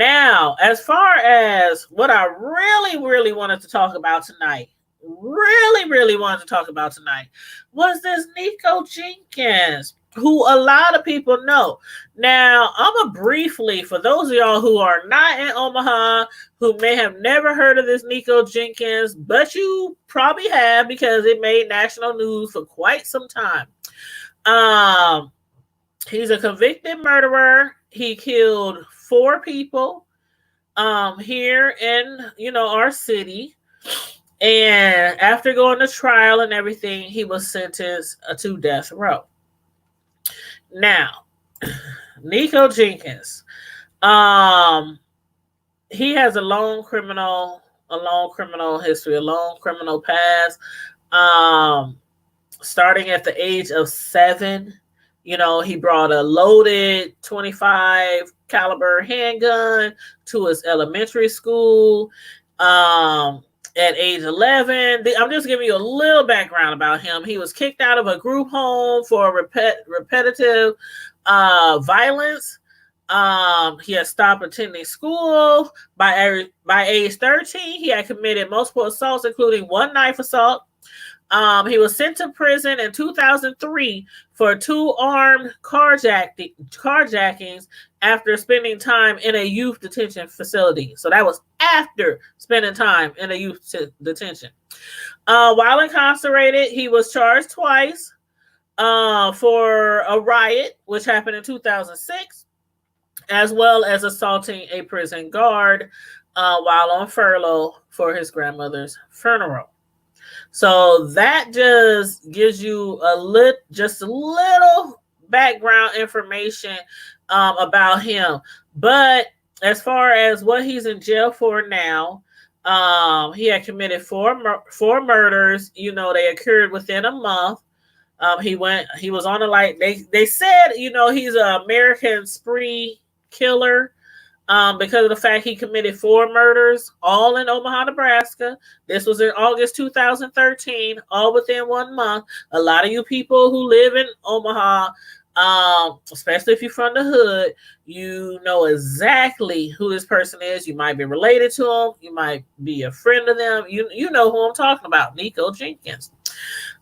Now, as far as what I really wanted to talk about tonight, was this Nikko Jenkins, who a lot of people know. Now, I'm going to briefly, for those of y'all who are not in Omaha, who may have never heard of this Nikko Jenkins, but you probably have because it made national news for quite some time. He's a convicted murderer. He killed 4 people here in our city. And after going to trial and everything, he was sentenced to death row. Now, Nikko Jenkins, he has a long criminal history, a long criminal past. Starting at the age of 7, he brought a loaded 25 caliber handgun to his elementary school. At age 11, I'm just giving you a little background about him. He was kicked out of a group home for repetitive violence. He had stopped attending school. By age 13, he had committed multiple assaults, including 1 knife assault. He was sent to prison in 2003 for 2 armed carjackings after spending time in a youth detention facility. So that was after spending time in a youth detention. While incarcerated, he was charged twice for a riot, which happened in 2006, as well as assaulting a prison guard while on furlough for his grandmother's funeral. So that just gives you a little background information about him. But as far as what he's in jail for now, he had committed 4 murders. They occurred within a month. He was on they said, he's an American spree killer. Because of the fact he committed 4 murders, all in Omaha, Nebraska. This was in August 2013, all within 1 month. A lot of you people who live in Omaha, especially if you're from the hood, you know exactly who this person is. You might be related to him. You might be a friend of them. You know who I'm talking about, Nikko Jenkins.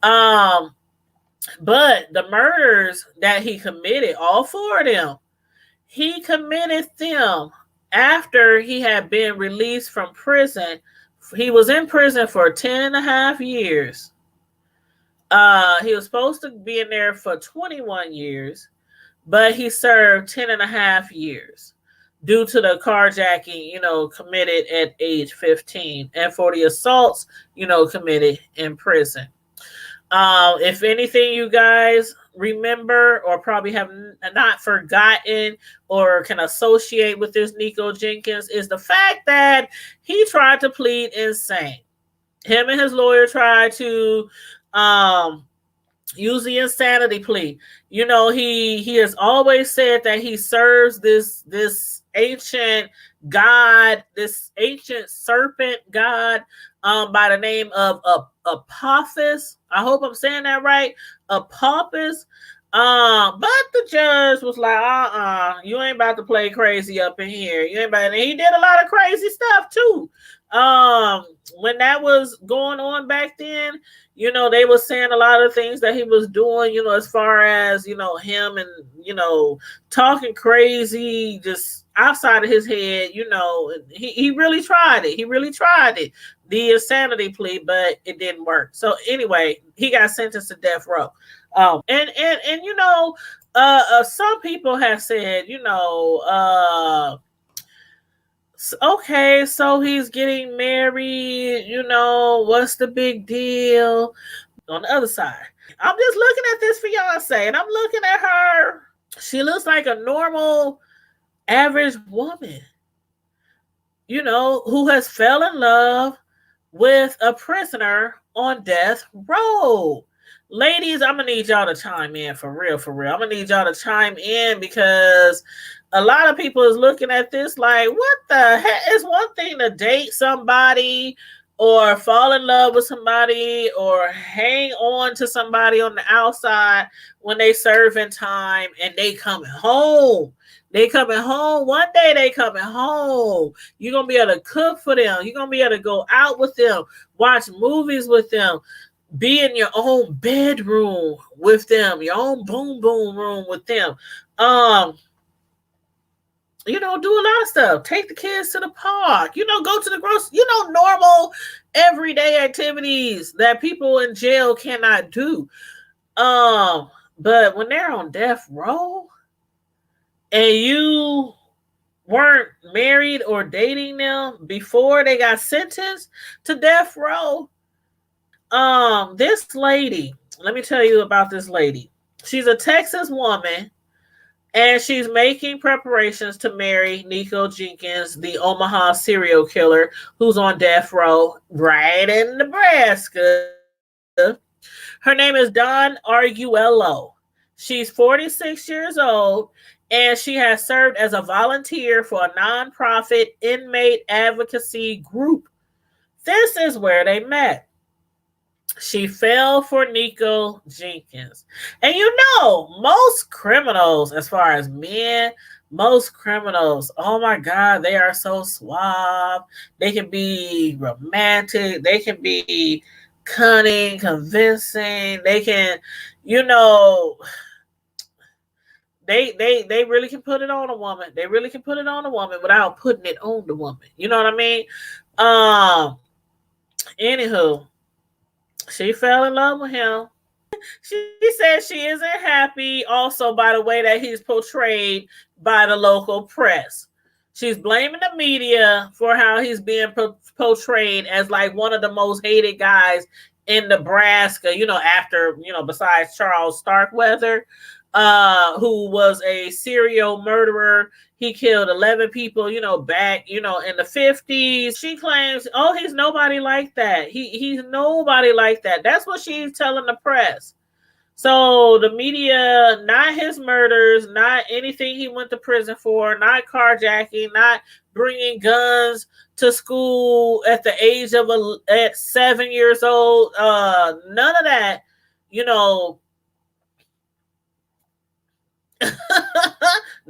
But the murders that he committed, all 4 of them, he committed them after he had been released from prison. He was in prison for 10.5 years. He was supposed to be in there for 21 years, but he served 10.5 years due to the carjacking, committed at age 15, and for the assaults, committed in prison. If anything, you guys remember or probably have not forgotten or can associate with this Nikko Jenkins is the fact that he tried to plead insane. Him and his lawyer tried to use the insanity plea. He has always said that he serves this ancient god, this ancient serpent god by the name of Apophis. I hope I'm saying that right. Apophis. But the judge was like, you ain't about to play crazy up in here. You ain't about. And he did a lot of crazy stuff too. When that was going on back then, they were saying a lot of things that he was doing, as far as, him and, talking crazy, just outside of his head, he really tried it. He really tried it. The insanity plea, but it didn't work. So anyway, he got sentenced to death row. And some people have said, okay, so he's getting married, what's the big deal? On the other side, I'm just looking at this fiance and I'm looking at her. She looks like a normal, average woman, who has fell in love with a prisoner on death row. Ladies, I'm going to need y'all to chime in for real. I'm going to need y'all to chime in because a lot of people is looking at this like, what the heck? It's one thing to date somebody or fall in love with somebody or hang on to somebody on the outside when they serving time and they coming home. They coming home. One day they coming home. You're going to be able to cook for them. You're going to be able to go out with them, watch movies with them, be in your own bedroom with them, your own boom boom room with them. Do a lot of stuff. Take the kids to the park, go to the grocery, normal everyday activities that people in jail cannot do. But when they're on death row and you weren't married or dating them before they got sentenced to death row, this lady, let me tell you about this lady. She's a Texas woman, and she's making preparations to marry Nikko Jenkins, the Omaha serial killer who's on death row right in Nebraska. Her name is Dawn Arguello. She's 46 years old, and she has served as a volunteer for a nonprofit inmate advocacy group. This is where they met. She fell for Nikko Jenkins. And most criminals, as far as men, most criminals, oh my God, they are so suave. They can be romantic. They can be cunning, convincing. They can, they really can put it on a woman. They really can put it on a woman without putting it on the woman. You know what I mean? Anywho, she fell in love with him. She says she isn't happy also by the way that he's portrayed by the local press. She's blaming the media for how he's being portrayed as like one of the most hated guys in Nebraska, after, besides Charles Starkweather, who was a serial murderer. He killed 11 people, back, in the 50s. She claims, oh, he's nobody like that. He's nobody like that. That's what she's telling the press. So the media, not his murders, not anything he went to prison for, not carjacking, not bringing guns to school at the age of at 7 years old. None of that, none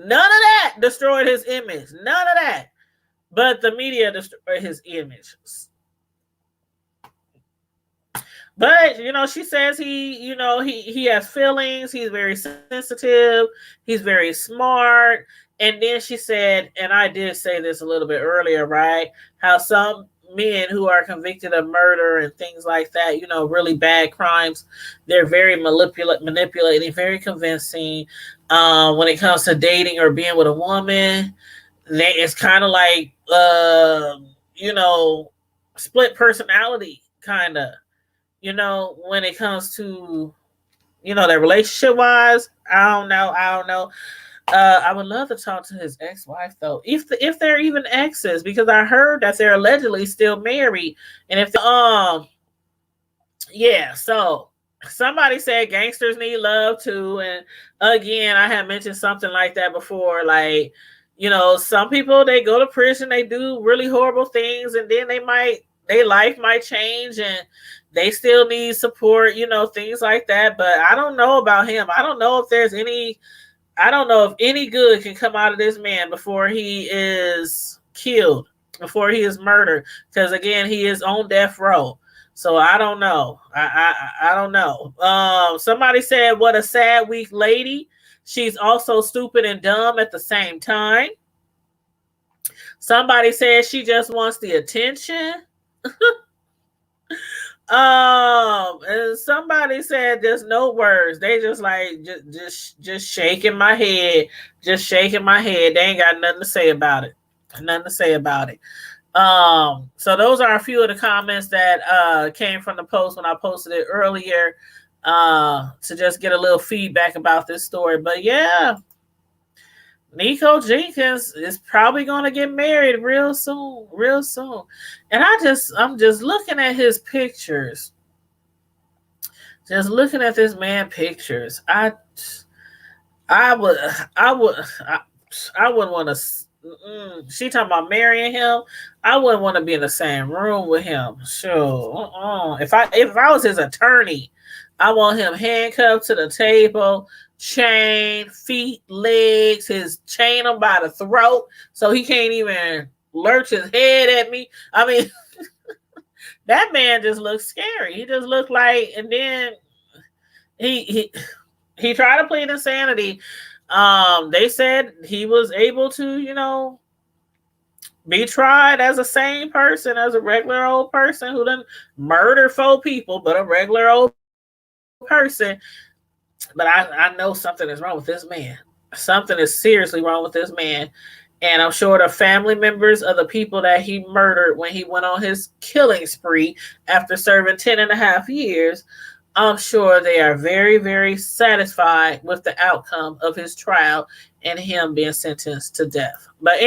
of that destroyed his image. None of that. But the media destroyed his image. But, she says he has feelings. He's very sensitive. He's very smart. And then she said, and I did say this a little bit earlier, right? How some men who are convicted of murder and things like that, really bad crimes, they're very manipulating, very convincing. When it comes to dating or being with a woman, it's kind of like, split personality, kind of. When it comes to, their relationship wise, I don't know. I would love to talk to his ex-wife though, if they're even exes, because I heard that they're allegedly still married. And if so somebody said gangsters need love too. And again, I had mentioned something like that before. Like, some people, they go to prison, they do really horrible things, and then their life might change and they still need support, things like that. But I don't know about him. I don't know if any good can come out of this man before he is killed, before he is murdered. Because again, he is on death row. So I don't know. I don't know. Somebody said, what a sad, weak lady. She's also stupid and dumb at the same time. Somebody said she just wants the attention. And somebody said there's no words. They just like just shaking my head, just shaking my head. They ain't got nothing to say about it. Nothing to say about it. So those are a few of the comments that came from the post when I posted it earlier, to just get a little feedback about this story. But yeah, Nikko Jenkins is probably going to get married real soon. And I'm just looking at his pictures. Just looking at this man pictures. I wouldn't want to. She talking about marrying him. I wouldn't want to be in the same room with him. Sure. If I was his attorney, I want him handcuffed to the table chain, feet, legs, his chain him by the throat so he can't even lurch his head at me. I mean, that man just looks scary. He just looked like, and then he tried to plead insanity. They said he was able to, be tried as a sane person, as a regular old person who didn't murder 4 people, but a regular old person. But I know something is wrong with this man. Something is seriously wrong with this man. And I'm sure the family members of the people that he murdered when he went on his killing spree after serving 10 and a half years, I'm sure they are very, very satisfied with the outcome of his trial and him being sentenced to death. But